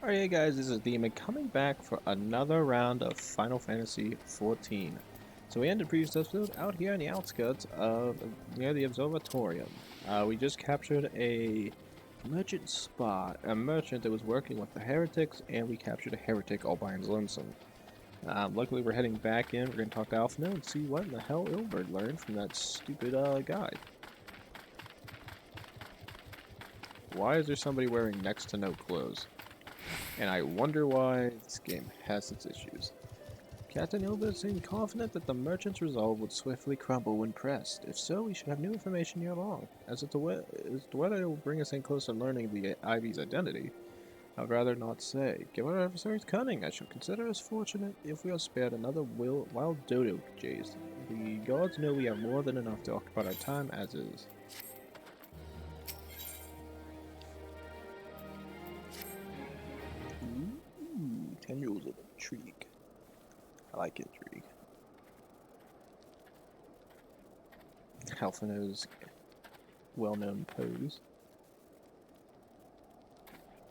Alright guys, this is Demon coming back for another round of Final Fantasy XIV. So we ended the previous episode out here in the outskirts of near the Observatorium. We just captured a merchant spot, a merchant that was working with the heretics, and we captured a heretic all by his lonesome. Luckily we're heading back in, we're going to talk to Alphino and see what in the hell Ilbert learned from that stupid guy. Why is there somebody wearing next to no clothes? And I wonder why this game has its issues. Captain Ilbert seemed confident that the merchant's resolve would swiftly crumble when pressed. If so, we should have new information ere long. As to whether it will bring us in close to learning the Ivy's identity, I'd rather not say. Given our adversary's cunning, I shall consider us fortunate if we are spared another wild dodo chase. The gods know we have more than enough to occupy our time as is. Ooh, tendrils of intrigue. I like intrigue. Alphino's well-known pose.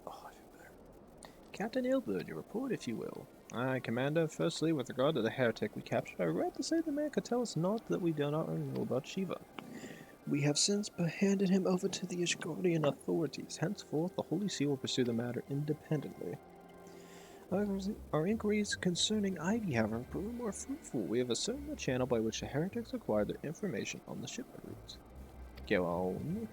Oh, I feel better. Captain Ilbert, your report, if you will. Aye, Commander. Firstly, with regard to the heretic we captured, I regret to say the man could tell us naught that we do not know about Shiva. We have since handed him over to the Ishgardian authorities. Henceforth, the Holy See will pursue the matter independently. Our inquiries concerning Ivy, however, proved more fruitful. We have ascertained the channel by which the heretics acquired their information on the shipment routes. Go on.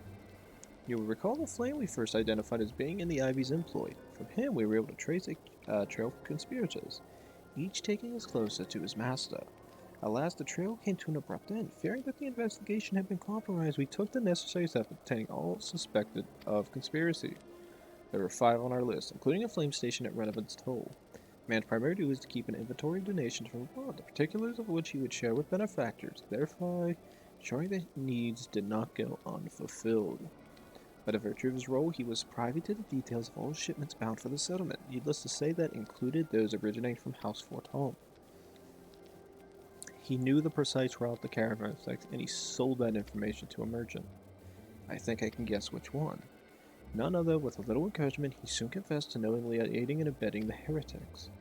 You will recall the flame we first identified as being in the Ivy's employ. From him, we were able to trace a trail of conspirators, each taking us closer to his master. Alas, the trail came to an abrupt end. Fearing that the investigation had been compromised, we took the necessary steps to detain all suspected of conspiracy. There were 5 on our list, including a flame station at Renovant's Toll. Man's primary duty was to keep an inventory of donations from abroad, the particulars of which he would share with benefactors, thereby ensuring that needs did not go unfulfilled. By the virtue of his role, he was privy to the details of all shipments bound for the settlement. Needless to say, that included those originating from House Fort Home. He knew the precise route the caravan took, and he sold that information to a merchant. I think I can guess which one. None other. With a little encouragement, he soon confessed to knowingly aiding and abetting the heretics.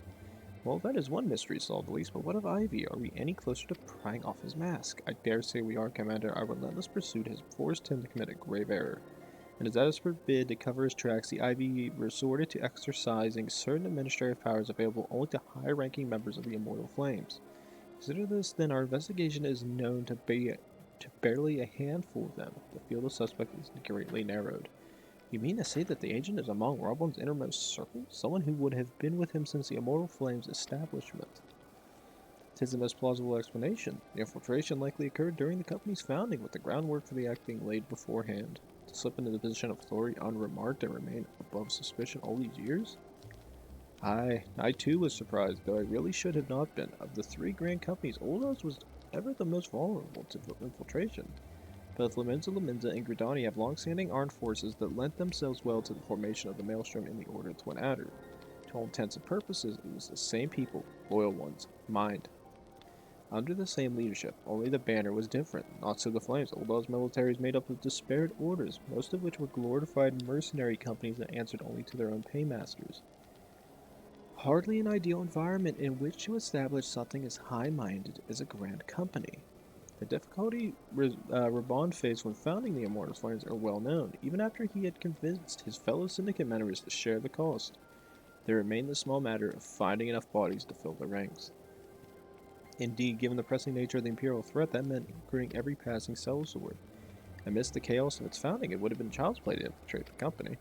Well, that is one mystery solved at least, but what of Ivy? Are we any closer to prying off his mask? I dare say we are, Commander. Our relentless pursuit has forced him to commit a grave error. In his desperate bid to cover his tracks, the Ivy resorted to exercising certain administrative powers available only to high-ranking members of the Immortal Flames. Consider this, then, our investigation is known to be to barely a handful of them. The field of suspects is greatly narrowed. You mean to say that the agent is among Robin's innermost circle? Someone who would have been with him since the Immortal Flames establishment? 'Tis the most plausible explanation. The infiltration likely occurred during the company's founding, with the groundwork for the act being laid beforehand. To slip into the position of authority unremarked and remain above suspicion all these years? I too was surprised, though I really should have not been. Of the 3 grand companies, Oldos was ever the most vulnerable to infiltration. Both Laminza and Gridani have long-standing armed forces that lent themselves well to the formation of the Maelstrom in the Order Twin Adder. To all intents and purposes, it was the same people, loyal ones, mind. Under the same leadership, only the banner was different. Not so the Flames. Oldo's military is made up of disparate orders, most of which were glorified mercenary companies that answered only to their own paymasters. Hardly an ideal environment in which to establish something as high-minded as a grand company. The difficulty Raban faced when founding the Immortal Flames are well known, even after he had convinced his fellow syndicate members to share the cost. There remained the small matter of finding enough bodies to fill the ranks. Indeed, given the pressing nature of the Imperial threat, that meant including every passing sellsword. Amidst the chaos of its founding, it would have been child's play to infiltrate the company.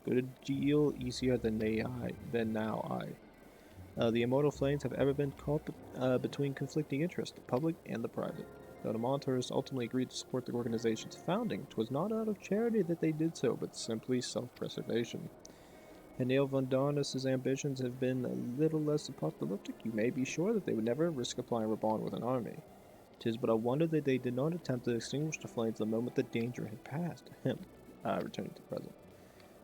Good deal easier than now the Immortal Flames have ever been caught between conflicting interests, the public and the private. Though the Monitors ultimately agreed to support the organization's founding, 'twas not out of charity that they did so, but simply self-preservation. Hanail von Darnus' ambitions have been a little less apocalyptic. You may be sure that they would never risk applying Raban with an army. 'Tis but a wonder that they did not attempt to extinguish the flames the moment the danger had passed. Him, returning to the present.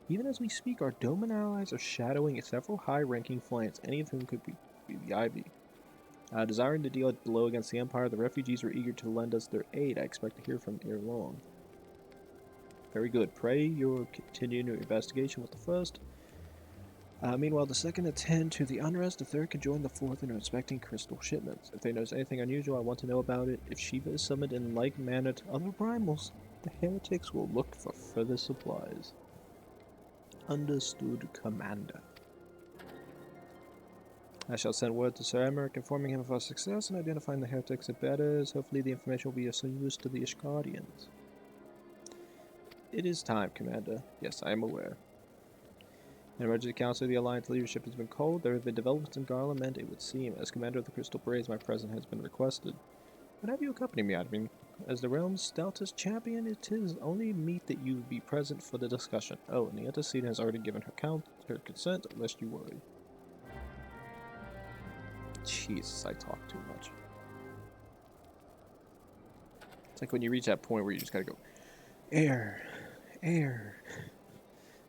Even as we speak, our Doman allies are shadowing several high-ranking flanks, any of whom could be the Ivy. Desiring to deal a blow against the Empire, the refugees are eager to lend us their aid. I expect to hear from ere long. Very good. Pray you'll continue your investigation with the first. Meanwhile, the second attend to the unrest, the third can join the fourth in inspecting crystal shipments. If they notice anything unusual, I want to know about it. If Shiva is summoned in like manner to other primals, the heretics will look for further supplies. Understood, Commander. I shall send word to Sir Emmerich informing him of our success and identifying the heretics and betters. Hopefully the information will be of some use to the Ishgardians. It is time, Commander. Yes, I am aware. An emergency council of the Alliance leadership has been called. There have been developments in Garlean, it would seem. As Commander of the Crystal Parades, my presence has been requested. Would have you accompany me, Admin? As the realm's stoutest champion, it is only meet that you be present for the discussion. Oh, and the antecedent has already given her consent, lest you worry. Jesus, I talk too much. It's like when you reach that point where you just gotta go, air.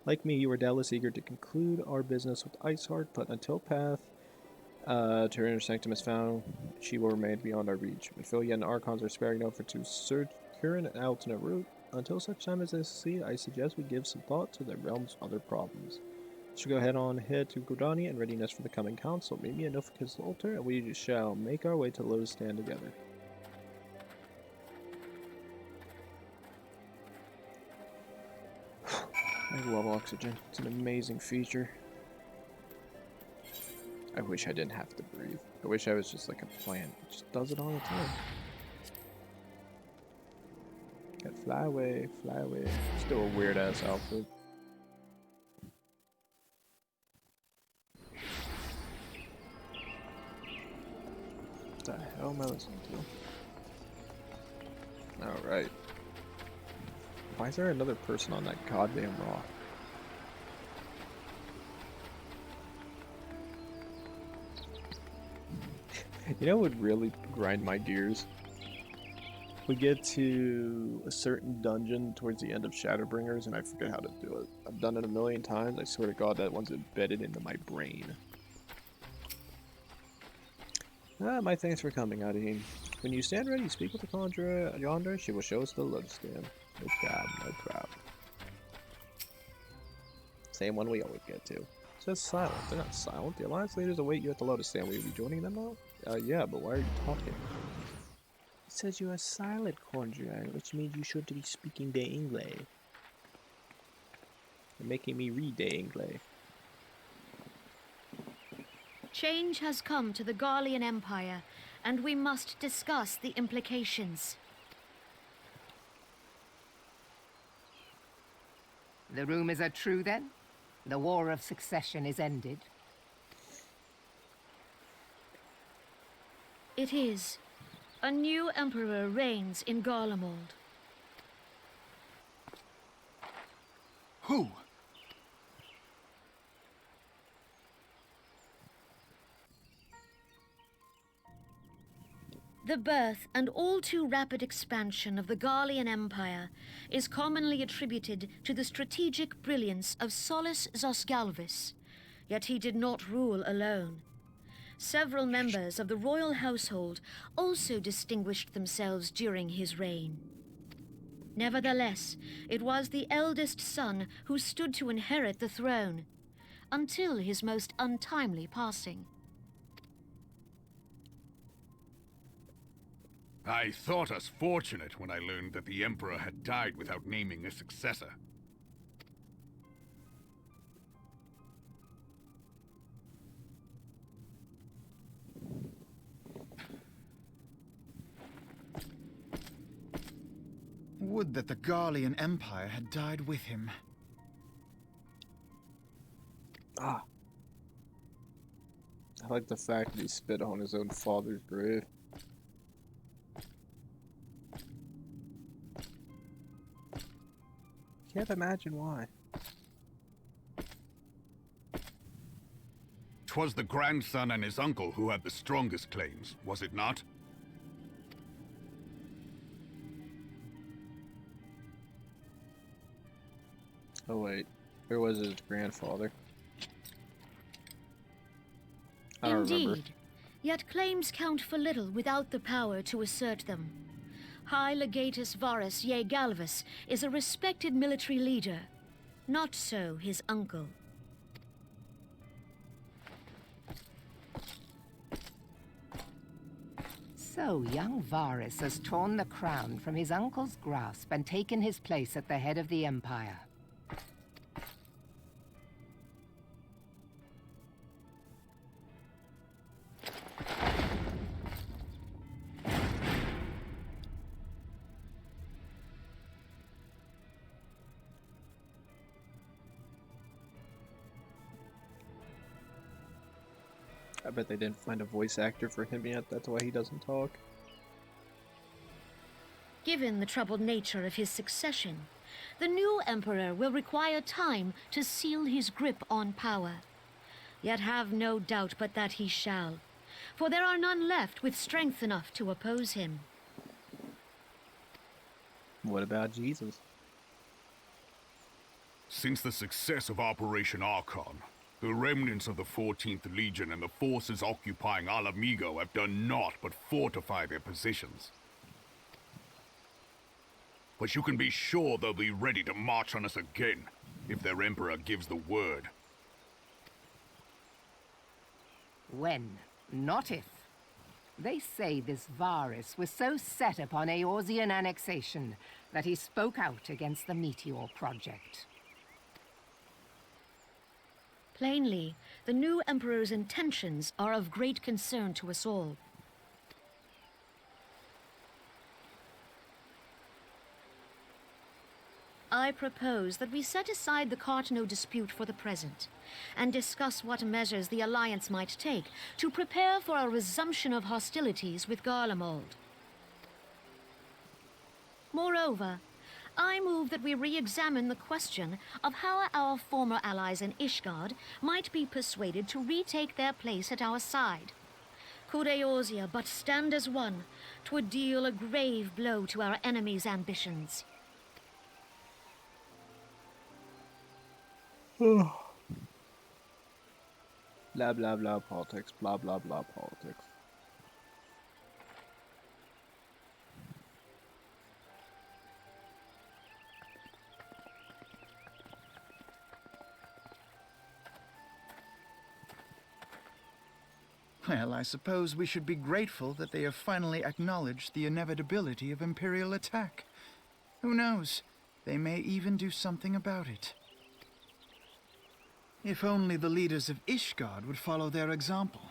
Like me, you were doubtless eager to conclude our business with Iceheart, but until path to her inner sanctum is found, she will remain beyond our reach. Ophelia and Archons are sparing no effort to secure an alternate route. Until such time as they succeed, I suggest we give some thought to the realm's other problems. Should go head to Gordania in readiness for the coming council. Meet me at Nofika's altar, and we shall make our way to the Lotus Stand together. I love oxygen. It's an amazing feature. I wish I didn't have to breathe. I wish I was just like a plant. It just does it all the time. Got fly away, fly away. Still a weird ass outfit. What the hell am I listening to? Alright. Why is there another person on that goddamn rock? You know what would really grind my gears? We get to a certain dungeon towards the end of Shadowbringers and I forget how to do it. I've done it a million times. I swear to God that one's embedded into my brain. My thanks for coming, Hydaelyn. When you stand ready, speak with the conjurer yonder. She will show us the Lotus Stand. No problem, no problem. Same one we always get to. It says silent. They're not silent. The Alliance leaders await you at the Lotus Stand. Will you be joining them now? Yeah, but why are you talking? It says you are silent, conjurer, which means you should be speaking the English. You're making me read the English. Change has come to the Garlean Empire, and we must discuss the implications. The rumors are true, then? The War of Succession is ended? It is. A new emperor reigns in Garlemald. Who? The birth and all too rapid expansion of the Garlean Empire is commonly attributed to the strategic brilliance of Solus Zosgalvis, yet he did not rule alone. Several members of the royal household also distinguished themselves during his reign. Nevertheless, it was the eldest son who stood to inherit the throne, until his most untimely passing. I thought us fortunate when I learned that the Emperor had died without naming a successor. Would that the Garlean Empire had died with him. Ah. I like the fact that he spit on his own father's grave. Can't imagine why. 'Twas the grandson and his uncle who had the strongest claims, was it not? Oh wait, where was his grandfather? I don't remember. Indeed, yet claims count for little without the power to assert them. High Legatus Varus Ye Galvus is a respected military leader. Not so his uncle. So young Varys has torn the crown from his uncle's grasp and taken his place at the head of the Empire. I bet they didn't find a voice actor for him yet, that's why he doesn't talk. Given the troubled nature of his succession, the new emperor will require time to seal his grip on power. Yet have no doubt but that he shall, for there are none left with strength enough to oppose him. What about Jesus? Since the success of Operation Archon, the remnants of the 14th Legion and the forces occupying Alamigo have done naught but fortify their positions. But you can be sure they'll be ready to march on us again, if their Emperor gives the word. When, not if. They say this Varys was so set upon Eorzean annexation that he spoke out against the Meteor Project. Plainly, the new emperor's intentions are of great concern to us all. I propose that we set aside the Cartno dispute for the present, and discuss what measures the Alliance might take to prepare for a resumption of hostilities with Garlemald. Moreover, I move that we re-examine the question of how our former allies in Ishgard might be persuaded to retake their place at our side. Could Eorzea but stand as one, 'twould deal a grave blow to our enemies' ambitions. Blah blah blah politics, blah blah blah politics. Well, I suppose we should be grateful that they have finally acknowledged the inevitability of Imperial attack. Who knows? They may even do something about it. If only the leaders of Ishgard would follow their example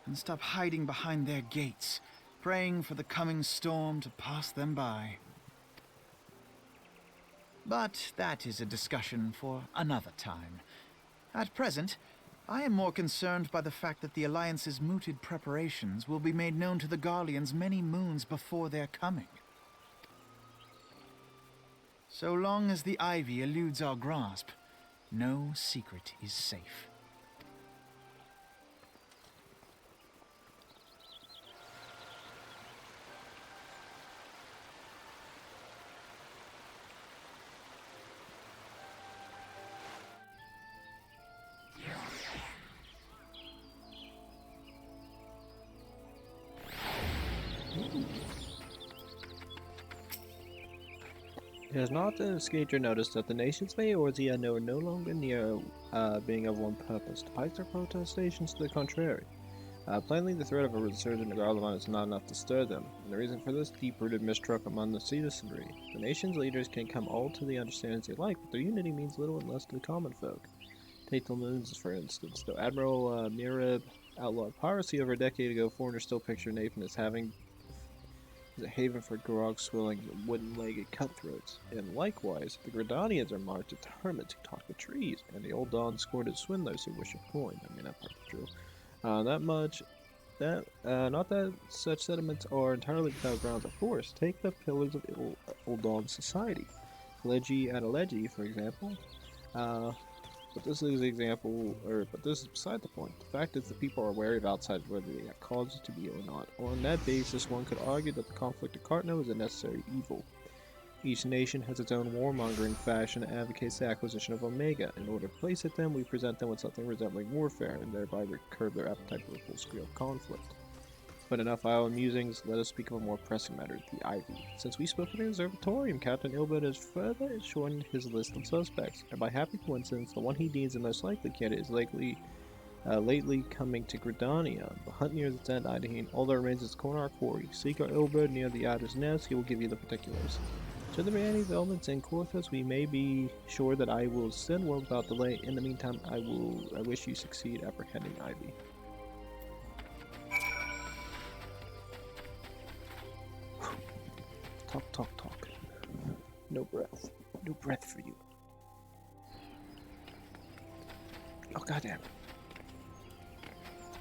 and stop hiding behind their gates, praying for the coming storm to pass them by. But that is a discussion for another time. At present, I am more concerned by the fact that the Alliance's mooted preparations will be made known to the Garleans many moons before their coming. So long as the Ivy eludes our grasp, no secret is safe. It has not escaped your notice that the nations of Eorzea are no longer near being of one purpose, despite their protestations to the contrary. Plainly, the threat of a resurgent of Garlemald is not enough to stir them, and the reason for this deep-rooted mistrust among the citizenry. The nation's leaders can come all to the understandings they like, but their unity means little unless to the common folk. Take the moons, for instance. Though Admiral Mirab outlawed piracy over a decade ago, foreigners still picture Nathan as having a haven for grog-swilling, wooden-legged cutthroats. And likewise, the Gridanians are marked determined to talk the trees, and the old Dawn squirted swindlers who wish a coin. I mean, that part's true. Not that such sentiments are entirely without grounds of force. Take the pillars of Old Dawn society. Legi and Alegi, for example. But this is beside the point. The fact is the people are wary of outsiders whether they have causes to be or not. On that basis, one could argue that the conflict of Cartno is a necessary evil. Each nation has its own warmongering fashion and advocates the acquisition of Omega. In order to place it them, we present them with something resembling warfare, and thereby curb their appetite for full-scale conflict. But enough idle musings, let us speak of a more pressing matter, the Ivy. Since we spoke of the observatorium, Captain Ilbert has further shortened his list of suspects, and by happy coincidence, the one he deems the most likely candidate is likely lately coming to Gridania. The hunt near the Zhed, Hydaelyn, all that remains is Konar Quarry. Seek our Ilberd near the Adder's Nest, he will give you the particulars. Should there be any developments in Korthos, we may be sure that I will send word without delay. In the meantime, I wish you succeed apprehending Ivy. Talk, talk, talk. No breath. No breath for you. Oh, goddamn.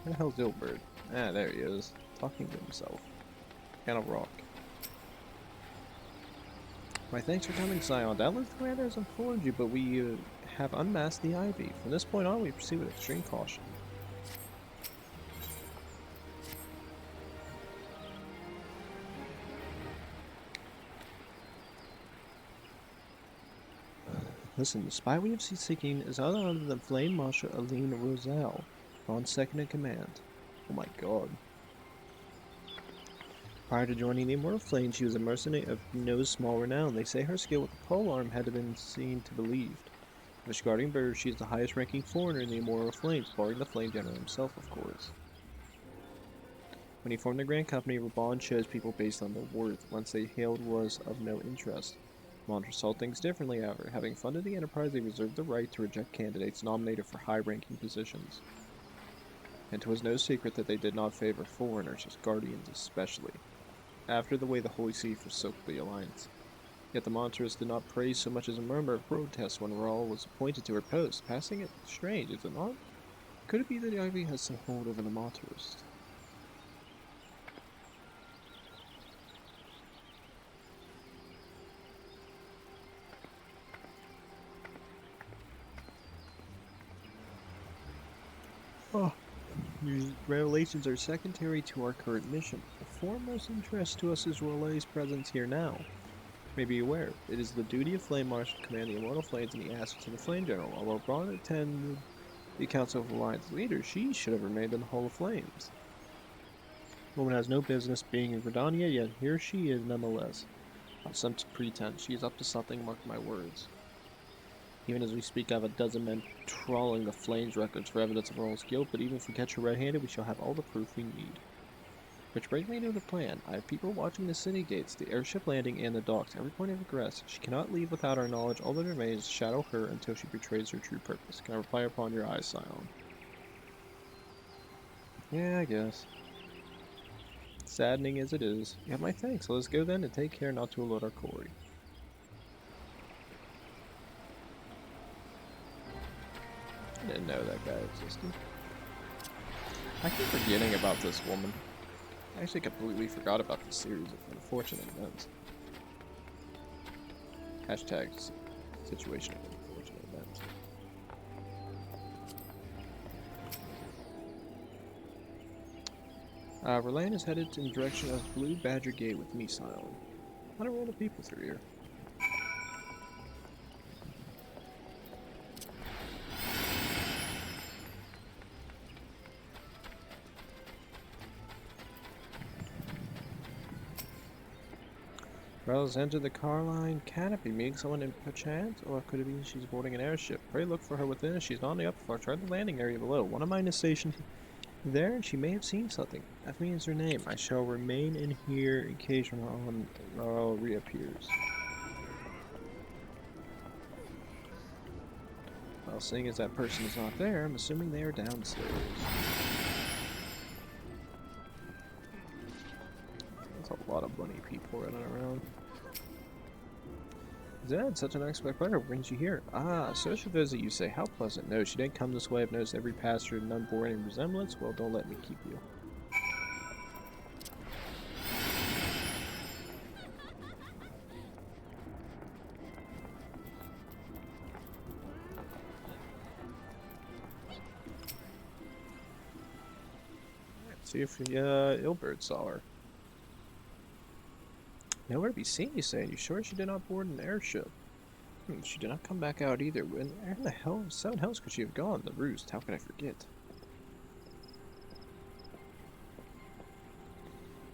Where the hell's Ilberd? Ah, there he is. Talking to himself. And a rock. My thanks for coming, Scion. Doubtless the commander has informed you, but we have unmasked the Ivy. From this point on, we proceed with extreme caution. Listen, the spy we have seeking is none other than Flame Marshal Aline Roselle, on second in command. Oh my god. Prior to joining the Immortal Flame, she was a mercenary of no small renown. They say her skill with the polearm had been seen to believed. Of guarding bird, she is the highest ranking foreigner in the Immortal Flames, barring the Flame General himself, of course. When he formed the Grand Company, Reborn chose people based on their worth. Once they hailed was of no interest. Monsters saw things differently, however. Having funded the enterprise, they reserved the right to reject candidates nominated for high-ranking positions. And 'twas no secret that they did not favor foreigners, as guardians especially, after the way the Holy See forsook the Alliance. Yet the monstrous did not praise so much as a murmur of protest when Rahl was appointed to her post, passing it strange, is it not? Could it be that the Ivy has some hold over the monstrous? Oh. These revelations are secondary to our current mission. Of foremost interest to us is Rolay's presence here now. You may be aware, it is the duty of Flame Marshal to command the Immortal Flames and the Ascians of the Flame General. Although Braun attended the Council of Alliance leaders, she should have remained in the Hall of Flames. The woman has no business being in Gridania, yet here she is nonetheless. On some pretense, she is up to something, mark my words. Even as we speak, I have a dozen men trawling the Flames records for evidence of Rahl's guilt, but even if we catch her red-handed, we shall have all the proof we need. Which brings me to the plan. I have people watching the city gates, the airship landing, and the docks, every point of egress. She cannot leave without our knowledge. All that remains is to shadow her until she betrays her true purpose. Can I reply upon your eyes, Scion? Yeah, I guess. Saddening as it is. You have my thanks. Let us go then, and take care not to alert our quarry. I didn't know that guy existed. I keep forgetting about this woman. I actually completely forgot about this series of unfortunate events. Hashtag situation of unfortunate events. Relaine is headed in the direction of Blue Badger Gate with me, Scion. Not a roll of people through here. Rell's entered the Garlean Canopy, meeting someone in perchance, or could it be she's boarding an airship? Pray look for her within, if she's not on the upper floor. Try the landing area below. One of mine is stationed there, and she may have seen something. That means her name. I shall remain in here in case Rahl reappears. Well, seeing as that person is not there, I'm assuming they are downstairs. There's a lot of bunny people running around. Zhed, such an unexpected pleasure brings you here. Ah, so should those that you say. How pleasant. No, she didn't come this way. I've noticed every pasture and none bore any resemblance. Well, don't let me keep you. Let's see if Ilberd saw her. Nowhere to be seen, you say? You sure she did not board an airship? She did not come back out either. Where in the hell, seven hells could she have gone? The roost, how could I forget?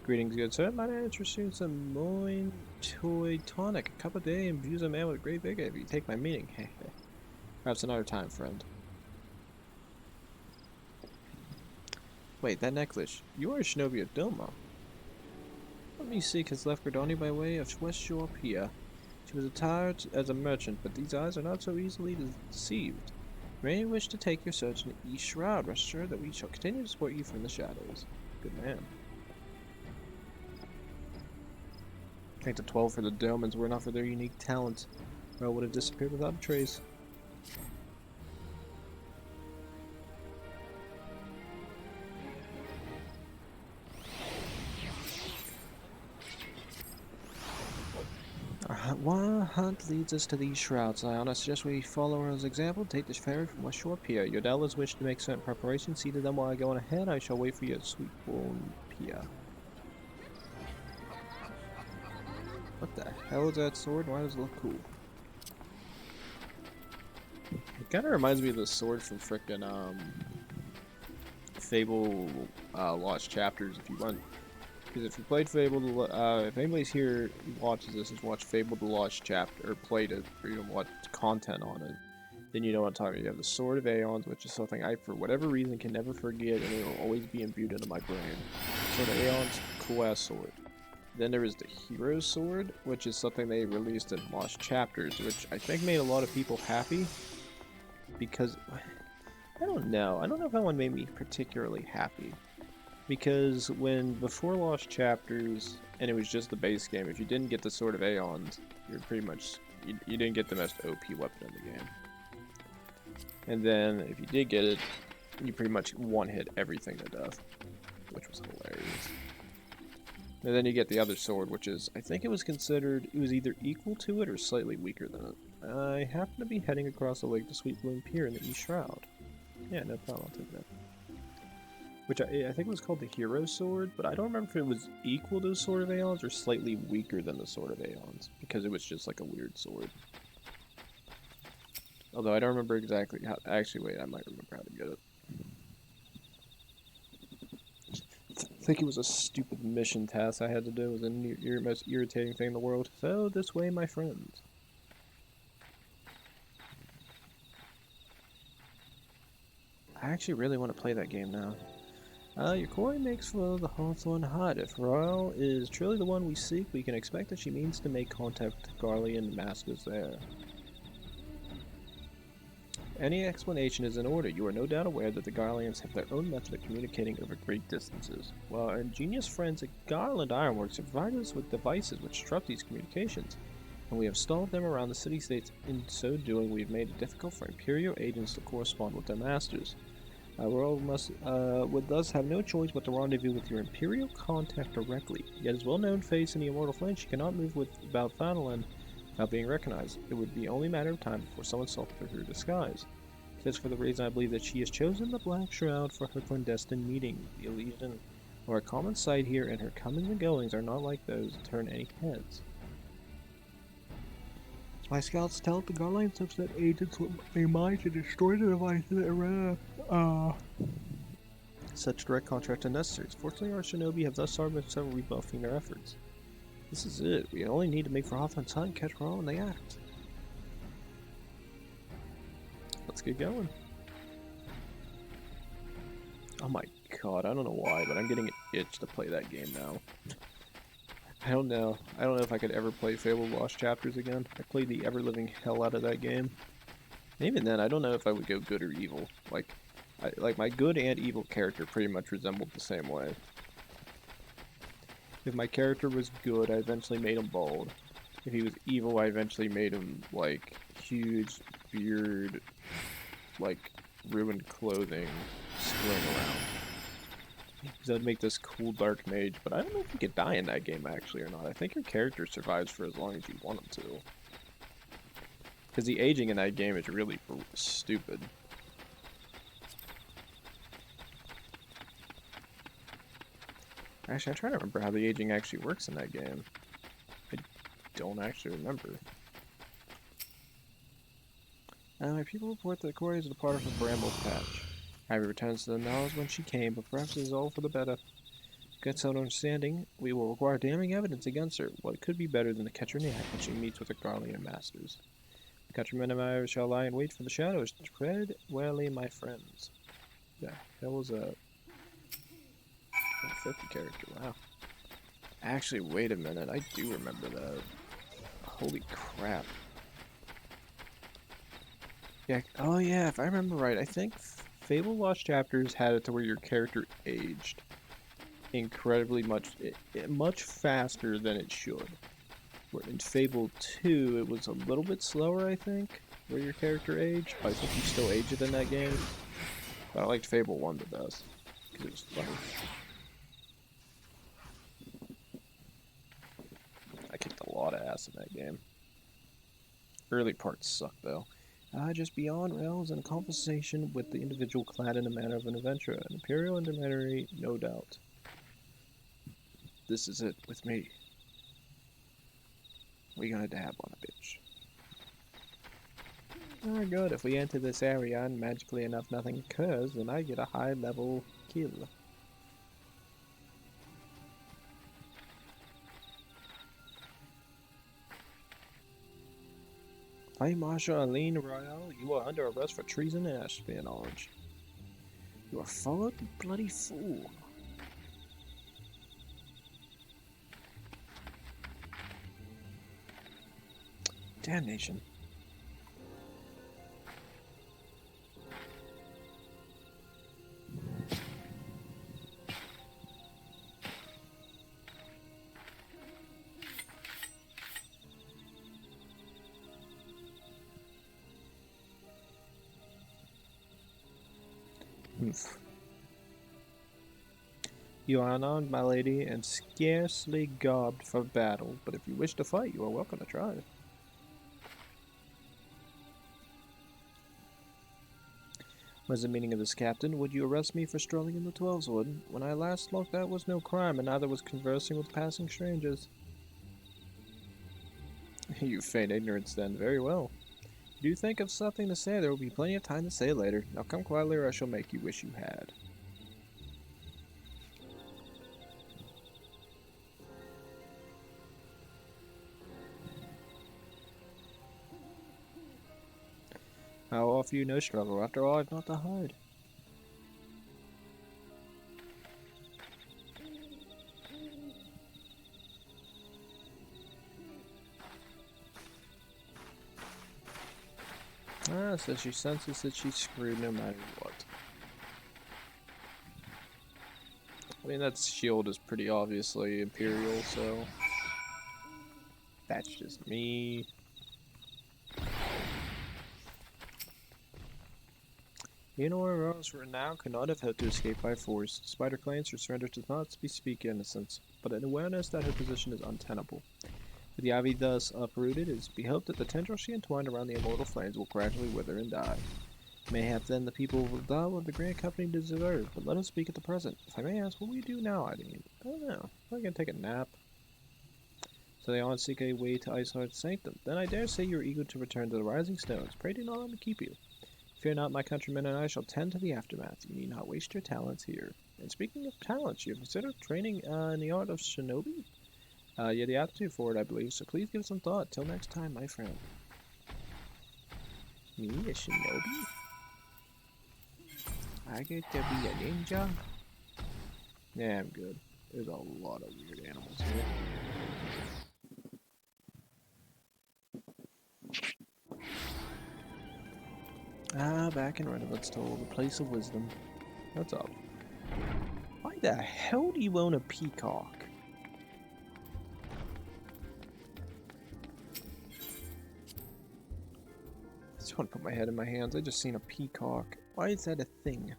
Greetings, good sir. Might I interest you in some Moin Toy Tonic? A cup a day imbues a man with great vigor. If you take my meaning, perhaps another time, friend. Wait, that necklace. You are a shinobi of Doma. What me seek has left Gordani by way of West Shore Pia. She was attired as a merchant, but these eyes are not so easily deceived. May you wish to take your search in the East Shroud, rest assured that we shall continue to support you from the shadows. Good man. I think the 12 for the Domans were enough for their unique talent, or I would have disappeared without a trace. Our hunt leads us to these shrouds, Ion. I suggest we follow her as example. Take this ferry from West Shore Pier. Your Della's wish to make certain preparations. See to them while I go on ahead. I shall wait for you at Sweetbone Pier. What the hell is that sword? Why does it look cool? It kind of reminds me of the sword from frickin' Fable Lost Chapters. If you want. Because if you played Fable, if anybody's here who watches this has watched Fable the Lost Chapter, or played it, or even watched content on it, then you know what I'm talking about. You have the Sword of Aeons, which is something I, for whatever reason, can never forget, and it will always be imbued into my brain. Sword of Aeons, cool-ass sword. Then there is the Hero's Sword, which is something they released in Lost Chapters, which I think made a lot of people happy, because, I don't know if that one made me particularly happy. Because before Lost Chapters, and it was just the base game, if you didn't get the Sword of Aeons, you're pretty much, you didn't get the most OP weapon in the game. And then, if you did get it, you pretty much one-hit everything to death, which was hilarious. And then you get the other sword, which is, I think it was either equal to it or slightly weaker than it. I happen to be heading across the lake to Sweetbloom Pier in the East Shroud. Yeah, no problem, I'll take that. Which I think was called the Hero Sword, but I don't remember if it was equal to the Sword of Aeons or slightly weaker than the Sword of Aeons, because it was just like a weird sword. Although I don't remember exactly how. Actually, wait, I might remember how to get it. I think it was a stupid mission task I had to do. It was the most irritating thing in the world. So, this way, my friends. I actually really want to play that game now. Your quarry makes for the Hawthorne Hut. If Royal is truly the one we seek, we can expect that she means to make contact with the Garlean masters there. Any explanation is in order. You are no doubt aware that the Garleans have their own method of communicating over great distances. While our ingenious friends at Garland Ironworks have provided us with devices which disrupt these communications, and we have stalled them around the city-states. In so doing, we have made it difficult for Imperial agents to correspond with their masters. Our world would thus have no choice but to rendezvous with your Imperial contact directly. Yet as well-known face in the Immortal Flame, she cannot move about Hydaelyn without being recognized. It would be only a matter of time before someone saw through her disguise. This for the reason I believe that she has chosen the Black Shroud for her clandestine meeting. The Elysian are a common sight here, and her comings and goings are not like those that turn any heads. My scouts tell the Garlean have sent agents with a mind to destroy the devices that such direct contracts are necessary. Fortunately, our shinobi have thus far been several rebuffing their efforts. This is it. We only need to make for Hawthorne's Hut and catch Raw in the act. Let's get going. Oh my god, I don't know why, but I'm getting an itch to play that game now. I don't know if I could ever play Fable Lost Chapters again. I played the ever-living hell out of that game. And even then, I don't know if I would go good or evil. Like my good and evil character pretty much resembled the same way. If my character was good, I eventually made him bald. If he was evil, I eventually made him, like, huge beard, like, ruined clothing, screwing around. Because that'd make this cool dark mage, but I don't know if you could die in that game actually or not. I think your character survives for as long as you want him to. Because the aging in that game is really stupid. Actually, I'm trying to remember how the aging actually works in that game. I don't actually remember. My people report that Corey is a part of a bramble patch. Ivy returns to the knowledge when she came, but perhaps it is all for the better. To get some understanding, we will require damning evidence against her. What could be better than to catch her in the act when she meets with her Garlean masters? The countrymen of Ivy shall lie in wait for the shadows. Tread warily, my friends. The hell is that? 50 character, wow. Actually, wait a minute, I do remember that. Holy crap. Yeah, oh yeah, if I remember right, I think Fable Lost Chapters had it to where your character aged incredibly much faster than it should. Where in Fable 2, it was a little bit slower, I think, where your character aged, but I think you still age it in that game. But I liked Fable 1 the best, because it was funny. I kicked a lot of ass in that game. Early parts suck, though. Just beyond realms and a conversation with the individual clad in the manner of an adventurer. An imperial intermediary, no doubt. This is it, with me. We're gonna dab on a bitch. Ah, good. If we enter this area and magically enough nothing occurs, then I get a high-level kill. Hi, Marshal Aline Royale. You are under arrest for treason and espionage. You are followed, you bloody fool. Damnation. You are unarmed, my lady, and scarcely garbed for battle, but if you wish to fight, you are welcome to try. What is the meaning of this, Captain? Would you arrest me for strolling in the Twelveswood? When I last looked, that was no crime, and neither was conversing with passing strangers. You feign ignorance, then. Very well. If you think of something to say, there will be plenty of time to say later. Now come quietly, or I shall make you wish you had. I'll offer you no struggle. After all, I've not to hide. Ah, so she senses that she's screwed no matter what. I mean, that shield is pretty obviously Imperial, so... That's just me. Eorzeans renown could not have hoped to escape by force. Despite her claims, her surrender does not bespeak innocence, but an awareness that her position is untenable. With the ivy thus uprooted, it is to be hoped that the tendrils she entwined around the immortal flames will gradually wither and die. Mayhap then the people will die what the Grand Company deserve, but let us speak at the present. If I may ask, what will you do now, Hydaelyn? I don't know. I'm gonna take a nap. So they all seek a way to Iceheart's sanctum. Then I dare say you are eager to return to the Rising Stones. Pray do not let me keep you. Fear not, my countrymen and I shall tend to the aftermath. You need not waste your talents here. And speaking of talents, you have considered training in the art of shinobi? You have the aptitude for it, I believe, so please give it some thought. Till next time, my friend. Me, a shinobi? I get to be a ninja? Yeah, I'm good. There's a lot of weird animals here. Back in Renovit's Toll, the place of wisdom. What's up? Why the hell do you own a peacock? I just want to put my head in my hands. I just seen a peacock. Why is that a thing?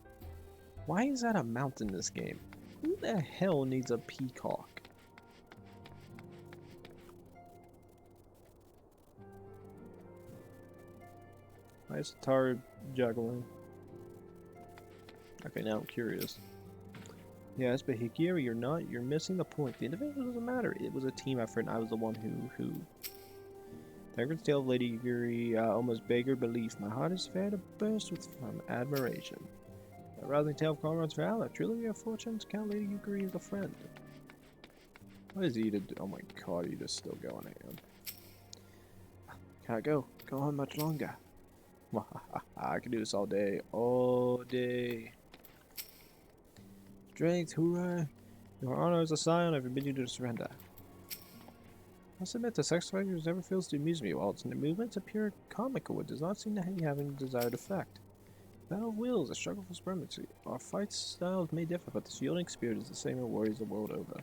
Why is that a mount in this game? Who the hell needs a peacock? Why is Tara juggling? Okay, now I'm curious. Yes, but Hikiri, you're missing the point. The individual doesn't matter. It was a team effort, and I was the one who. Taggart's tale of Lady Hikiri almost begged her belief. My heart is fair to burst from admiration. A rousing tale of Conrad's valor. Truly we have fortune to count Lady Hikiri as a friend. What is he to do? Oh my god, he just still going at him. Can't go on much longer. I can do this all day. All day. Strength, hoorah. Your honor as a scion, I forbid you to surrender. I must admit, the sex fighters never fails to amuse me. While its movements appear comical, it does not seem to be having the desired effect. Battle of Wills, a struggle for supremacy. Our fight styles may differ, but this yielding spirit is the same in warriors the world over.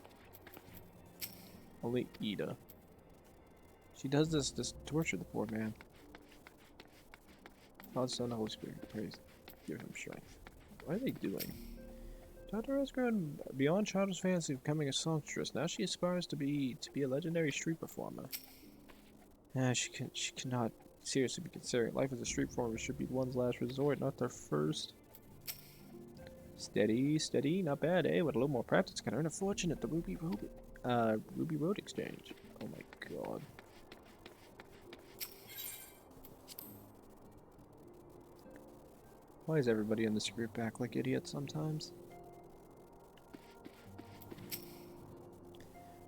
Only Ida. She does this to torture the poor man. Father, Son, and Holy Spirit, praise. Give him strength. What are they doing? Daughter has grown beyond childish fantasy of becoming a songstress. Now she aspires to be a legendary street performer. She cannot seriously be considering life as a street performer should be one's last resort, not their first. Steady, steady, not bad, eh? With a little more practice, can earn a fortune at the Ruby Road Exchange. Oh my god. Why is everybody in this group act like idiots sometimes?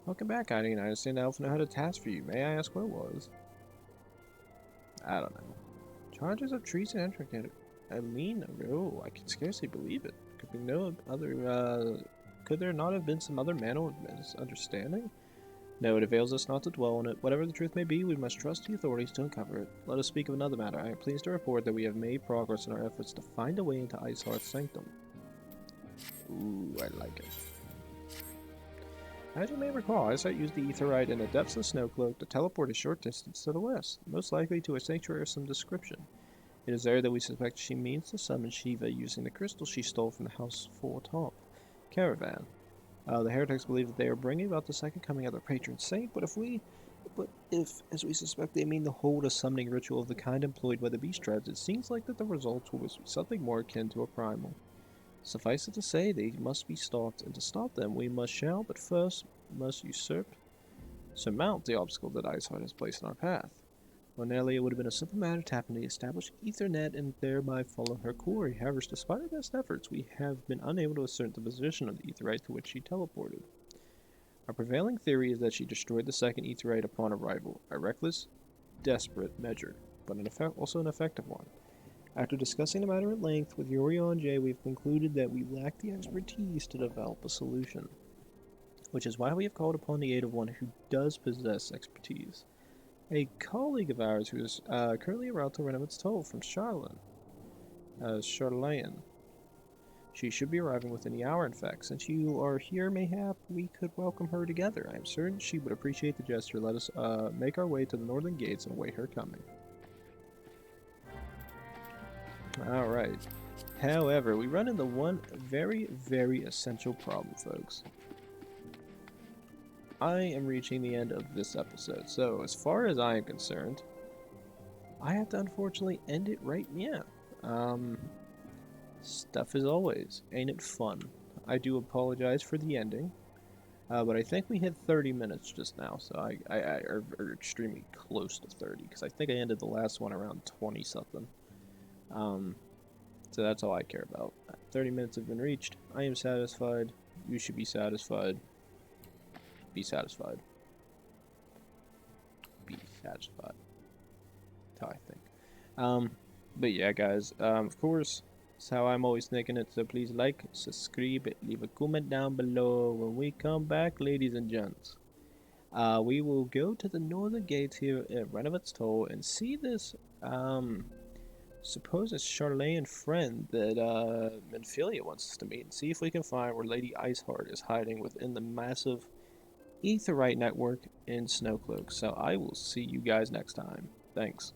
Welcome back, Hydaelyn. I understand the elf know had a task for you. May I ask what it was? I don't know. Charges of treason and oh, I can scarcely believe it. Could there not have been some other manner of misunderstanding? No, it avails us not to dwell on it. Whatever the truth may be, we must trust the authorities to uncover it. Let us speak of another matter. I am pleased to report that we have made progress in our efforts to find a way into Iceheart's sanctum. Ooh, I like it. As you may recall, Iceheart used the Aetheryte in the depths of Snowcloak to teleport a short distance to the west, most likely to a sanctuary of some description. It is there that we suspect she means to summon Shiva using the crystal she stole from the House Fortomp caravan. The heretics believe that they are bringing about the second coming of their patron saint, but if, as we suspect, they mean to hold a summoning ritual of the kind employed by the beast tribes, it seems like that the results will be something more akin to a primal. Suffice it to say, they must be stopped, and to stop them we but first must surmount the obstacle that Iceheart has placed in our path. Ordinarily, it would have been a simple matter to tap into the established Ethernet and thereby follow her quarry. However, despite our best efforts, we have been unable to ascertain the position of the Aetheryte to which she teleported. Our prevailing theory is that she destroyed the second Aetheryte upon arrival, a reckless, desperate measure, but also an effective one. After discussing the matter at length with Yorion J, we've concluded that we lack the expertise to develop a solution, which is why we have called upon the aid of one who does possess expertise. A colleague of ours who is currently around to Renovit's Toll from Charlotte. Charlayan. She should be arriving within the hour, in fact. Since you are here, mayhap we could welcome her together. I am certain she would appreciate the gesture. Let us make our way to the northern gates and await her coming. Alright. However, we run into one very, very essential problem, folks. I am reaching the end of this episode, so as far as I am concerned, I have to unfortunately end it right now. Stuff as always. Ain't it fun? I do apologize for the ending, but I think we hit 30 minutes just now, so I are extremely close to 30, because I think I ended the last one around 20-something. So that's all I care about. 30 minutes have been reached. I am satisfied. You should be satisfied. Be satisfied. Be satisfied. That's how I think. But yeah, guys, of course, that's how I'm always thinking it, so please like, subscribe, leave a comment down below. When we come back, ladies and gents, we will go to the northern gates here at Renovit's Toll and see this, supposed Charlayan friend that, Menphilia wants us to meet, and see if we can find where Lady Iceheart is hiding within the massive Aetheryte network in Snowcloak. So I will see you guys next time. Thanks.